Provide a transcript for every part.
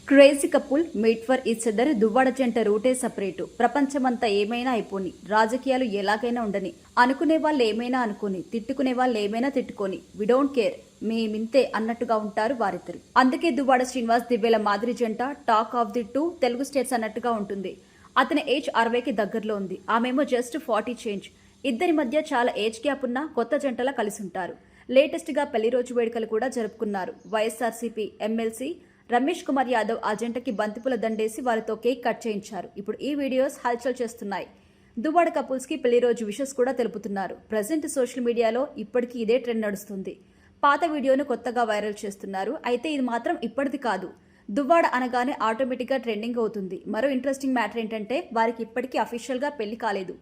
Crazy couple made for each other. Duvvada జంట రూటే separate. ప్రపంచమంతా ఏమైనా అయిపోని, రాజకీయాలు ఎలాగైనా ఉండని, అనుకునే వాళ్ళు ఏమైనా అనుకోని, తిట్టుకునే వాళ్ళు ఏమైనా తిట్టుకొని, వి డోంట్ కేర్, మేమింతే అన్నట్టుగా ఉంటారు వారిద్దరు. అందుకే దువ్వాడ శ్రీనివాస్ దివ్యల మాదిరి జంట talk of the two Telugu states అన్నట్టుగా ఉంటుంది. అతని ఏజ్ 60కి దగ్గరలో ఉంది, ఆమెమో జస్ట్ 40 చేంజ్. ఇద్దరి మధ్య చాలా ఏజ్ గ్యాప్ ఉన్న కొత్త జంటలా కలిసి ఉంటారు. లేటెస్ట్ గా పెళ్లి రోజు వేడుకలు కూడా జరుపుకున్నారు. వైఎస్ఆర్సీపీ ఎమ్మెల్సీ రమేష్ కుమార్ యాదవ్ ఆ జంటకి బంతిపూల దండేసి వారితో కేక్ కట్ చేయించారు. ఇప్పుడు ఈ వీడియోస్ హల్చల్ చేస్తున్నాయి. దువ్వాడ కపుల్స్ కి పెళ్లి రోజు విషెస్ కూడా తెలుపుతున్నారు. ప్రజెంట్ సోషల్ మీడియాలో ఇప్పటికీ ఇదే ట్రెండ్ నడుస్తుంది. పాత వీడియోను కొత్తగా వైరల్ చేస్తున్నారు. అయితే ఇది మాత్రం ఇప్పటిది కాదు. దువ్వాడ అనగానే ఆటోమేటిక్గా ట్రెండింగ్ అవుతుంది. మరో ఇంట్రెస్టింగ్ మ్యాటర్ ఏంటంటే వారికి ఇప్పటికీ అఫీషియల్గా పెళ్లి కాలేదు,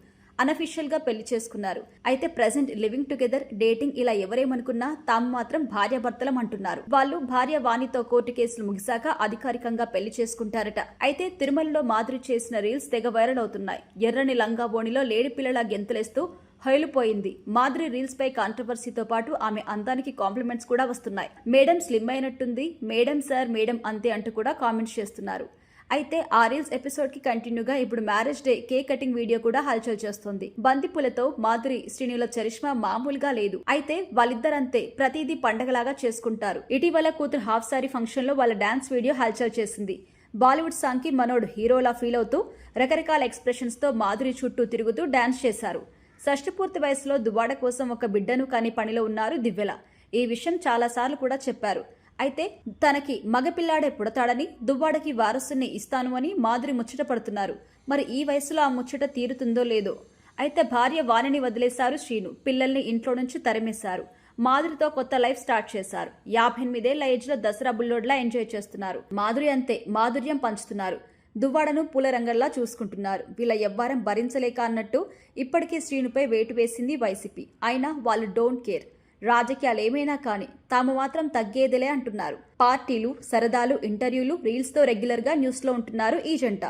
అనఫీషియల్ గా పెళ్లి చేసుకున్నారు. అయితే ప్రెసెంట్ లివింగ్ టుగెదర్, డేటింగ్ ఇలా ఎవరేమనుకున్నా తాము మాత్రం భార్యాభర్తలం అంటున్నారు. వాళ్ళు భార్య వాణితో కోర్టు కేసులు ముగిశాక అధికారికంగా పెళ్లి చేసుకుంటారట. అయితే తిరుమలలో మాధురి చేసిన రీల్స్ తెగ వైరల్ అవుతున్నాయి. ఎర్రని లంగా బోణిలో లేడి పిల్లల గెంతులేస్తూ హైలుపోయింది. మాధురి రీల్స్ పై కాంట్రవర్సీతో పాటు ఆమె అందానికి కాంప్లిమెంట్స్ కూడా వస్తున్నాయి. మేడం స్లిమ్ అయినట్టుంది, మేడం సార్ మేడం అంతే అంటూ కూడా కామెంట్స్ చేస్తున్నారు. అయితే ఆ రీల్స్ ఎపిసోడ్ కి కంటిన్యూగా ఇప్పుడు marriage day cake cutting video కూడా హల్చల్ చేస్తోంది. బంతిపూలతో మాధురి శ్రీనుల చరిష్మా మామూలుగా లేదు. అయితే వాళ్ళిద్దరంతే ప్రతిదీ పండగలాగా చేసుకుంటారు. ఇటీవల కూతురు హాఫ్ సారీ ఫంక్షన్ లో వాళ్ళ డాన్స్ వీడియో హల్చల్ చేసింది. బాలీవుడ్ సాంగ్ కి మనోడు హీరోలా ఫీల్ అవుతూ రకరకాల ఎక్స్ప్రెషన్స్ తో మాధురి చుట్టూ తిరుగుతూ డాన్స్ చేశారు. షష్ఠపూర్తి వయసులో దువ్వాడ కోసం ఒక బిడ్డను కాని పనిలో ఉన్నారు దివ్యల. ఈ విషయం చాలా సార్లు కూడా చెప్పారు. అయితే తనకి మగపిల్లాడే పుడతాడని, దువ్వాడకి వారసుని ఇస్తాను అని మాధురి ముచ్చట పడుతున్నారు. మరి ఈ వయసులో ఆ ముచ్చట తీరుతుందో లేదో. అయితే భార్య వాణిని వదిలేశారు శ్రీను. పిల్లల్ని ఇంట్లో నుంచి తరిమేశారు. మాధురితో కొత్త లైఫ్ స్టార్ట్ చేశారు. 58 ఏజ్ లో దసరా బుల్లోడ్లా ఎంజాయ్ చేస్తున్నారు. మాధురి అంతే మాధుర్యం పంచుతున్నారు. దువ్వాడను పూలరంగల్లా చూసుకుంటున్నారు. వీళ్ళ ఎవ్వారం భరించలేక అన్నట్టు ఇప్పటికీ శ్రీనుపై వేటు వేసింది వైసీపీ. అయినా వాళ్ళు డోంట్ కేర్. రాజకీయాలు ఏమైనా కానీ తాము మాత్రం తగ్గేదిలే అంటున్నారు. పార్టీలు, సరదాలు, ఇంటర్వ్యూలు, రీల్స్తో రెగ్యులర్గా న్యూస్లో ఉంటున్నారు ఈ జంట.